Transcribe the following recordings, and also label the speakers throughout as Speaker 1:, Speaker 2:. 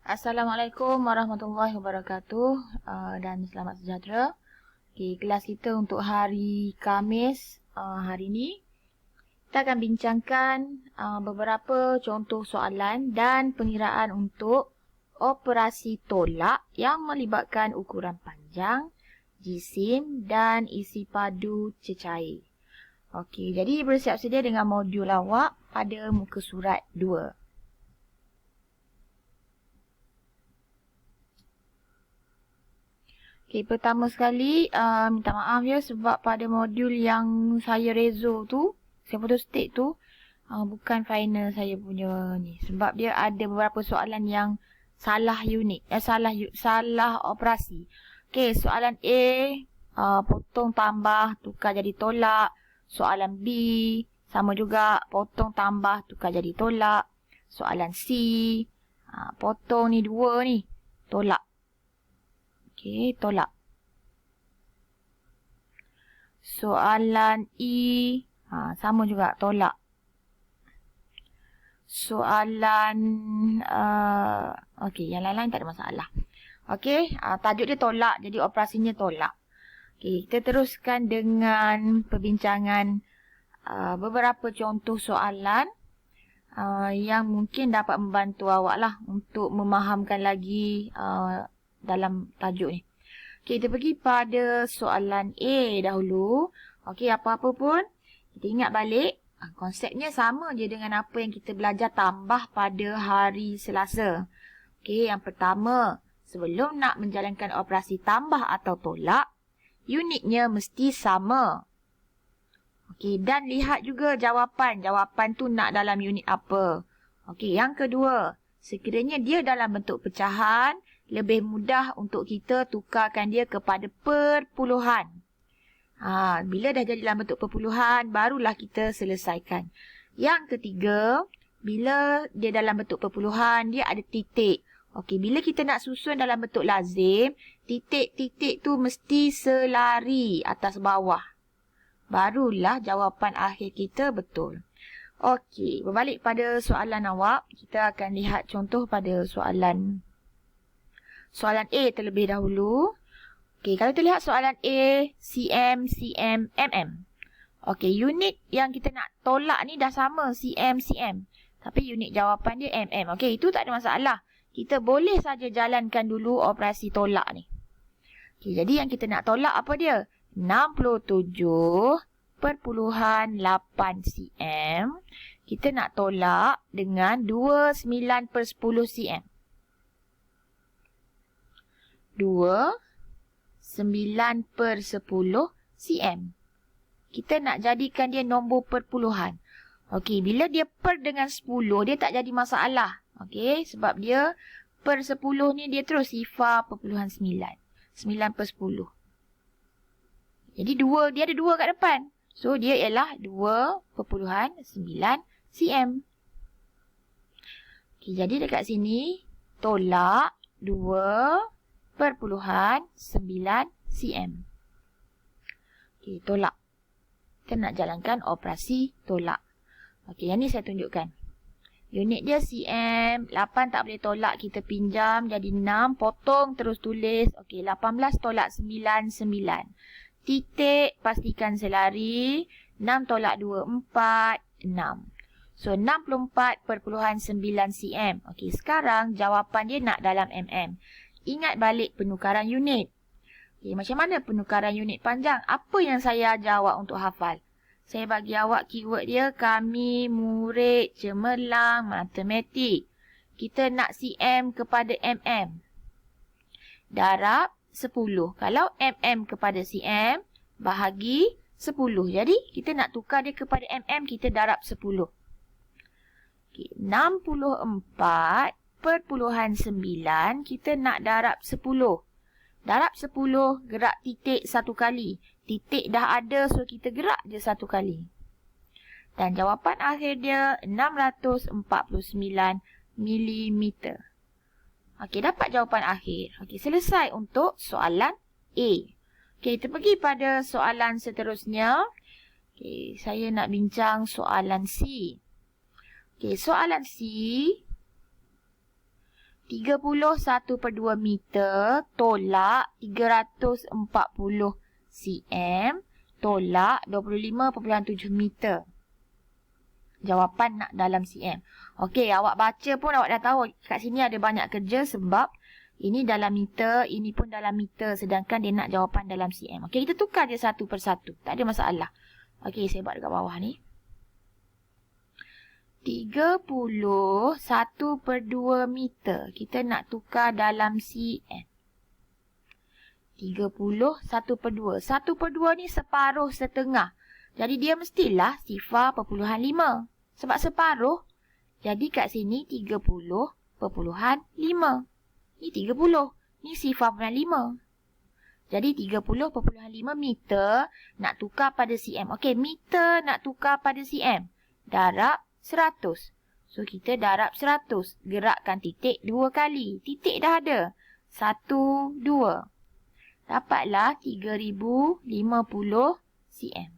Speaker 1: Assalamualaikum warahmatullahi wabarakatuh dan selamat sejahtera. Kelas kita untuk hari Khamis hari ini kita akan bincangkan beberapa contoh soalan dan pengiraan untuk operasi tolak yang melibatkan ukuran panjang, jisim dan isi padu cecair. Okey, jadi bersiap sedia dengan modul awak pada muka surat 2. Okay, pertama sekali, minta maaf ya sebab pada modul yang saya rezo tu, saya photostat tu, bukan final saya punya ni. Sebab dia ada beberapa soalan yang salah unit, salah operasi. Okay, soalan A, potong tambah tukar jadi tolak. Soalan B, sama juga, potong tambah tukar jadi tolak. Soalan C, potong ni 2 ni, tolak. Okey, tolak. Soalan E, sama juga, tolak. Soalan, okey, yang lain-lain tak ada masalah. Okey, tajuk dia tolak, jadi operasinya tolak. Okey, kita teruskan dengan perbincangan beberapa contoh soalan yang mungkin dapat membantu awak lah untuk memahamkan lagi dalam tajuk ni. Okey, kita pergi pada soalan A dahulu. Okey, apa-apa pun kita ingat balik. Konsepnya sama je dengan apa yang kita belajar tambah pada hari Selasa. Okey, yang pertama, sebelum nak menjalankan operasi tambah atau tolak, unitnya mesti sama. Okey, dan lihat juga jawapan. Jawapan tu nak dalam unit apa. Okey, yang kedua, sekiranya dia dalam bentuk pecahan, lebih mudah untuk kita tukarkan dia kepada perpuluhan. Bila dah jadi dalam bentuk perpuluhan, barulah kita selesaikan. Yang ketiga, bila dia dalam bentuk perpuluhan, dia ada titik. Okey, bila kita nak susun dalam bentuk lazim, titik-titik tu mesti selari atas bawah. Barulah jawapan akhir kita betul. Okey, berbalik pada soalan awak, kita akan lihat contoh pada soalan A terlebih dahulu. Okey, kalau kita lihat soalan A, cm, cm, mm. Okey, unit yang kita nak tolak ni dah sama, cm, cm. Tapi unit jawapan dia mm. Okey, itu tak ada masalah. Kita boleh saja jalankan dulu operasi tolak ni. Okey, jadi yang kita nak tolak apa dia? 67.8 cm. Kita nak tolak dengan 29/10 cm. 9/10 cm. Kita nak jadikan dia nombor perpuluhan. Okey, bila dia per dengan 10, dia tak jadi masalah. Okey, sebab dia per 10 ni dia terus sifar perpuluhan 9. 9/10. Jadi dia ada 2 kat depan. So, dia ialah 2.9 cm. Okey, jadi dekat sini, tolak 2.9 cm. Okey, tolak. Kita nak jalankan operasi tolak. Okey, yang ni saya tunjukkan. Unit dia cm, 8 tak boleh tolak, kita pinjam, jadi 6, potong terus tulis. Okey, 18 tolak 9, 9. Titik, pastikan selari, 6 tolak 2, 4, 6. So, 64.9 cm. Okey, sekarang jawapan dia nak dalam mm. Ingat balik penukaran unit. Okay, macam mana penukaran unit panjang? Apa yang saya ajar awak untuk hafal? Saya bagi awak keyword dia, kami murid cemerlang matematik. Kita nak cm kepada mm. Darab 10. Kalau mm kepada cm, bahagi 10. Jadi, kita nak tukar dia kepada mm, kita darab 10. Okay, 64.9 kita nak darab 10. Darab 10, gerak titik 1 kali. Titik dah ada, so kita gerak je 1 kali. Dan jawapan akhir dia 649 mm. Okey, dapat jawapan akhir. Okey, selesai untuk soalan A. Okey, kita pergi pada soalan seterusnya. Okey, saya nak bincang soalan C. Okey, soalan C. 31/2 meter tolak 340 cm tolak 25.7 meter. Jawapan nak dalam cm. Okey, awak baca pun awak dah tahu kat sini ada banyak kerja sebab ini dalam meter, ini pun dalam meter. Sedangkan dia nak jawapan dalam cm. Okey, kita tukar je satu persatu. Tak ada masalah. Okey, saya buat dekat bawah ni. 31/2 meter. Kita nak tukar dalam cm. 31/2. 1/2 ni separuh setengah. Jadi dia mestilah 0.5. Sebab separuh. Jadi kat sini 30.5. Ni 30. Ni 0.5. Jadi 30.5 meter nak tukar pada cm. Okey, meter nak tukar pada cm. Darab 100. So, kita darab 100. Gerakkan titik 2 kali. Titik dah ada. 1, 2. Dapatlah 3050 cm.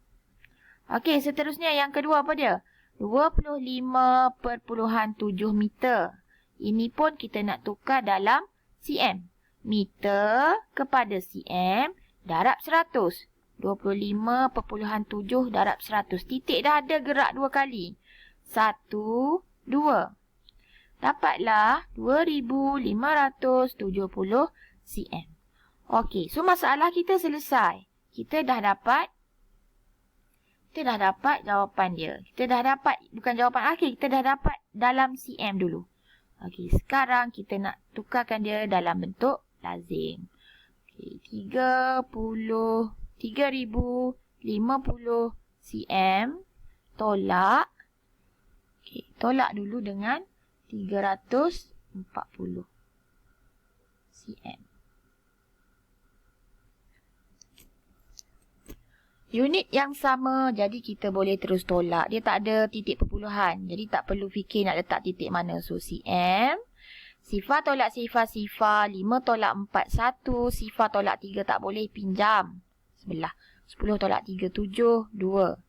Speaker 1: Okey, seterusnya yang kedua apa dia? 25.7 meter. Ini pun kita nak tukar dalam cm. Meter kepada cm darab 100. 25.7 darab 100. Titik dah ada, gerak 2 kali. 1, 2. Dapatlah 2570 cm. Okey, so masalah kita selesai. Kita dah dapat jawapan dia. Kita dah dapat, bukan jawapan akhir, kita dah dapat dalam cm dulu. Okey, sekarang kita nak tukarkan dia dalam bentuk lazim. Okey, 3050 cm tolak. Okey, tolak dulu dengan 340 cm. Unit yang sama, jadi kita boleh terus tolak. Dia tak ada titik perpuluhan. Jadi tak perlu fikir nak letak titik mana. So, cm. Sifar tolak sifar. 5 tolak 4, 1. Sifar tolak 3 tak boleh, pinjam. Sebelah. 10 tolak 3, 7, 2.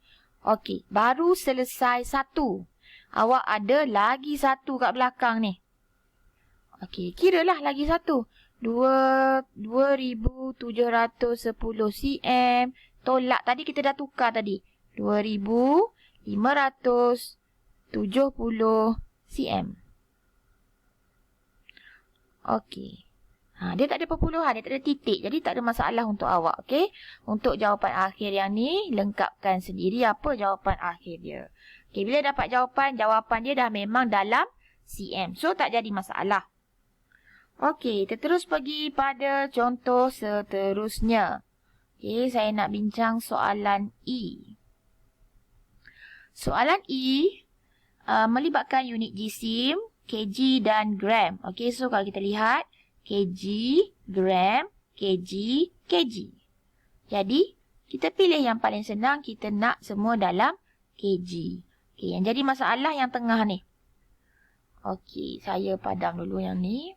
Speaker 1: Okey, baru selesai 1. Awak ada lagi 1 kat belakang ni. Okey, kiralah lagi 1. 2710 cm. Tolak tadi kita dah tukar tadi. 2570 cm. Okey. Dia tak ada perpuluhan, dia tak ada titik. Jadi tak ada masalah untuk awak. Okey. Untuk jawapan akhir yang ni, lengkapkan sendiri apa jawapan akhir dia. Okey, bila dapat jawapan dia dah memang dalam cm. So tak jadi masalah. Okey, kita terus pergi pada contoh seterusnya. Okey, saya nak bincang soalan E. Soalan E melibatkan unit jisim, kg dan gram. Okey, so kalau kita lihat kg, gram, kg, kg. Jadi, kita pilih yang paling senang, kita nak semua dalam kg. Okey, yang jadi masalah yang tengah ni. Okey, saya padam dulu yang ni.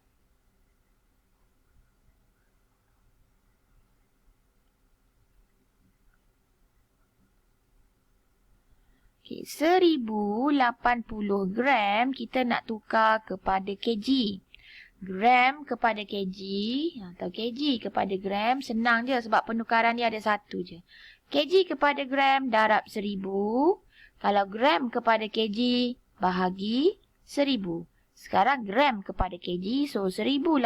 Speaker 1: Okay, 1080 gram kita nak tukar kepada kg. Gram kepada kg atau kg kepada gram senang je sebab penukaran dia ada satu je. Kg kepada gram darab 1000. Kalau gram kepada kg bahagi 1000. Sekarang gram kepada kg, so 1080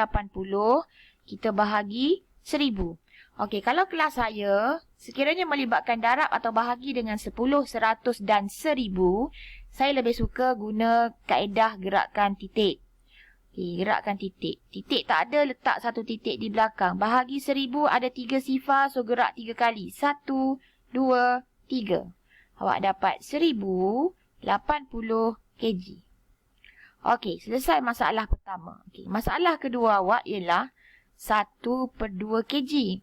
Speaker 1: kita bahagi 1000. Okey, kalau kelas saya, sekiranya melibatkan darab atau bahagi dengan 10, 100 dan 1000, saya lebih suka guna kaedah gerakkan titik. Okey, gerakkan titik. Titik tak ada, letak satu titik di belakang. Bahagi 1000 ada 3 sifar, so gerak 3 kali. 1, 2, 3. Awak dapat 1080 kg. Okey, selesai masalah pertama. Okey, masalah kedua awak ialah 1/2 kg.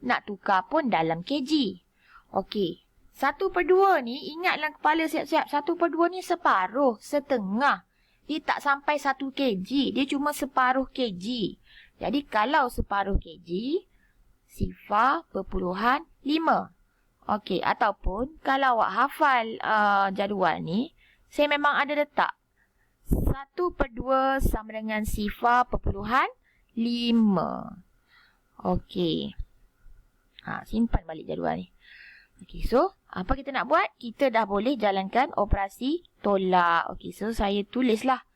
Speaker 1: Nak tukar pun dalam kg. Okey. 1/2 ni, ingatlah kepala siap-siap. 1/2 ni separuh, setengah. Dia tak sampai 1 kg. Dia cuma separuh kg. Jadi, kalau separuh kg, 0.5. Okey. Ataupun, kalau awak hafal jadual ni, saya memang ada letak 1/2 sama dengan sifar perpuluhan 5. Okey. Simpan balik jadual ni. Okey, so apa kita nak buat? Kita dah boleh jalankan operasi tolak. Okey, so saya tulislah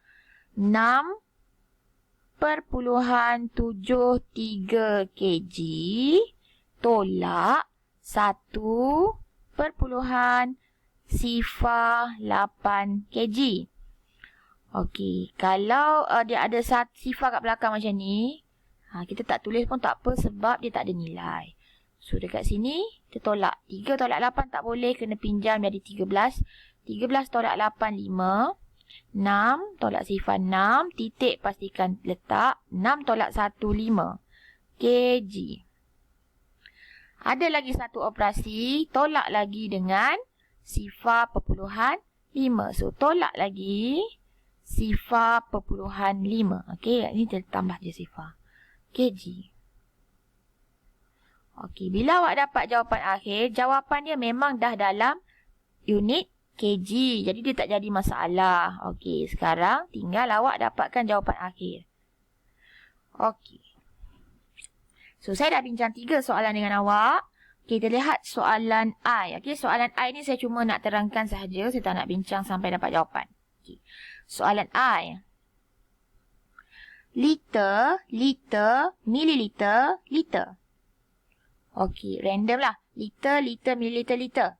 Speaker 1: 6.73 kg tolak 1.08 kg. Okey, kalau dia ada sifar kat belakang macam ni, kita tak tulis pun tak apa sebab dia tak ada nilai. So, dekat sini, kita tolak. 3 tolak 8 tak boleh, kena pinjam jadi 13. 13 tolak 8, 5. 6 tolak sifar 6, titik pastikan letak. 6 tolak 1, 5 kg. Ada lagi satu operasi, tolak lagi dengan sifar perpuluhan 5. So, tolak lagi sifar perpuluhan 5. Okey, ini kita tambah je sifar. Kg. Okey, bila awak dapat jawapan akhir, jawapan dia memang dah dalam unit kg. Jadi, dia tak jadi masalah. Okey, sekarang tinggal awak dapatkan jawapan akhir. Okey. So, saya dah bincang 3 soalan dengan awak. Okey, kita lihat soalan I. Okey, soalan I ni saya cuma nak terangkan sahaja. Saya tak nak bincang sampai dapat jawapan. Okey. Soalan I. Liter, mililiter, liter. Okey, random lah. Liter, mililiter, liter.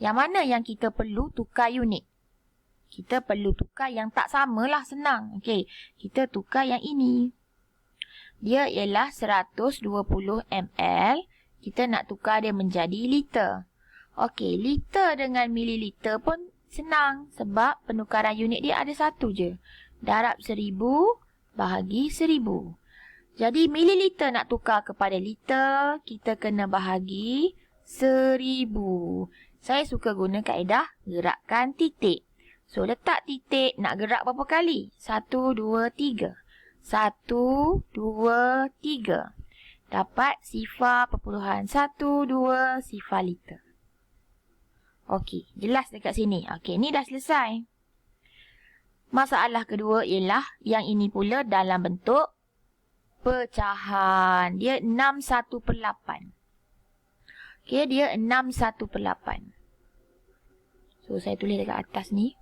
Speaker 1: Yang mana yang kita perlu tukar unit? Kita perlu tukar yang tak samalah, senang. Okey, kita tukar yang ini. Dia ialah 120 ml. Kita nak tukar dia menjadi liter. Okey, liter dengan mililiter pun senang sebab penukaran unit dia ada satu je. Darab 1000 bahagi 1000. Jadi mililiter nak tukar kepada liter, kita kena bahagi 1000. Saya suka guna kaedah gerakkan titik. So letak titik, nak gerak berapa kali? 1, 2, 3. 1, 2, 3. Dapat sifar perpuluhan 1, 2 sifar liter. Okey, jelas dekat sini. Okey, ni dah selesai. Masalah kedua ialah yang ini pula dalam bentuk pecahan. Dia 6/8. Okey, dia 6/8. So, saya tulis dekat atas ni.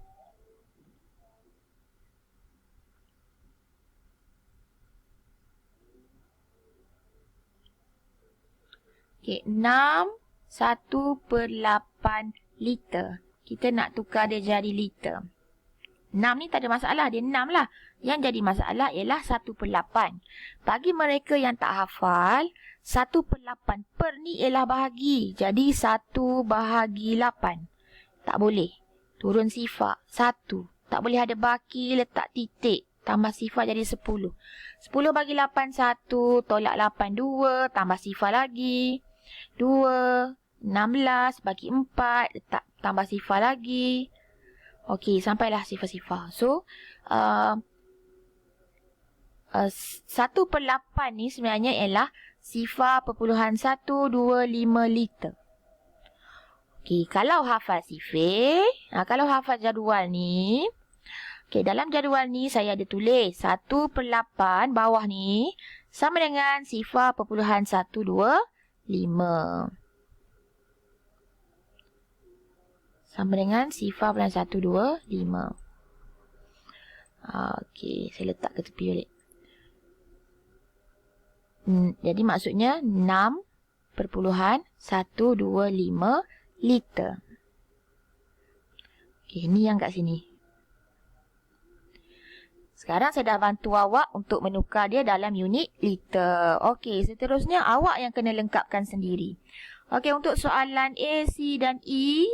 Speaker 1: Okey, 6/8 liter. Kita nak tukar dia jadi liter. 6 ni tak ada masalah. Dia 6 lah. Yang jadi masalah ialah 1/8. Bagi mereka yang tak hafal, 1/8 per ni ialah bahagi. Jadi 1/8. Tak boleh. Turun sifar. 1. Tak boleh ada baki, letak titik. Tambah sifar jadi 10. 10 bagi 8, 1. Tolak 8, 2. Tambah sifar lagi. 2. 16 bagi 4. Letak tambah sifar lagi. Okey, sampailah sifar-sifar. So, 1/8 ni sebenarnya ialah sifar perpuluhan 125 liter. Okey, kalau hafal sifir, kalau hafal jadual ni, okey, dalam jadual ni saya ada tulis 1/8 bawah ni sama dengan sifar perpuluhan 125. Sama dengan sifar perpuluhan 125. Okey, saya letak ke tepi balik. Jadi maksudnya 6/125 liter. Okey, ni yang kat sini. Sekarang saya dah bantu awak untuk menukar dia dalam unit liter. Okey, seterusnya awak yang kena lengkapkan sendiri. Okey, untuk soalan A, C dan E,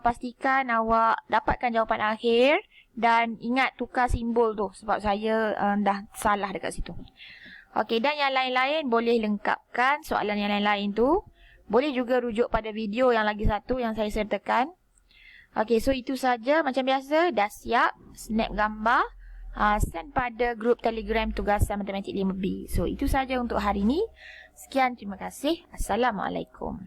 Speaker 1: pastikan awak dapatkan jawapan akhir dan ingat tukar simbol tu sebab saya dah salah dekat situ. Okey, dan yang lain-lain boleh lengkapkan soalan yang lain-lain tu. Boleh juga rujuk pada video yang lagi satu yang saya sertakan. Okey, so itu saja. Macam biasa, dah siap snap gambar. Send pada grup Telegram Tugasan Matematik 5B. So, itu saja untuk hari ini. Sekian, terima kasih. Assalamualaikum.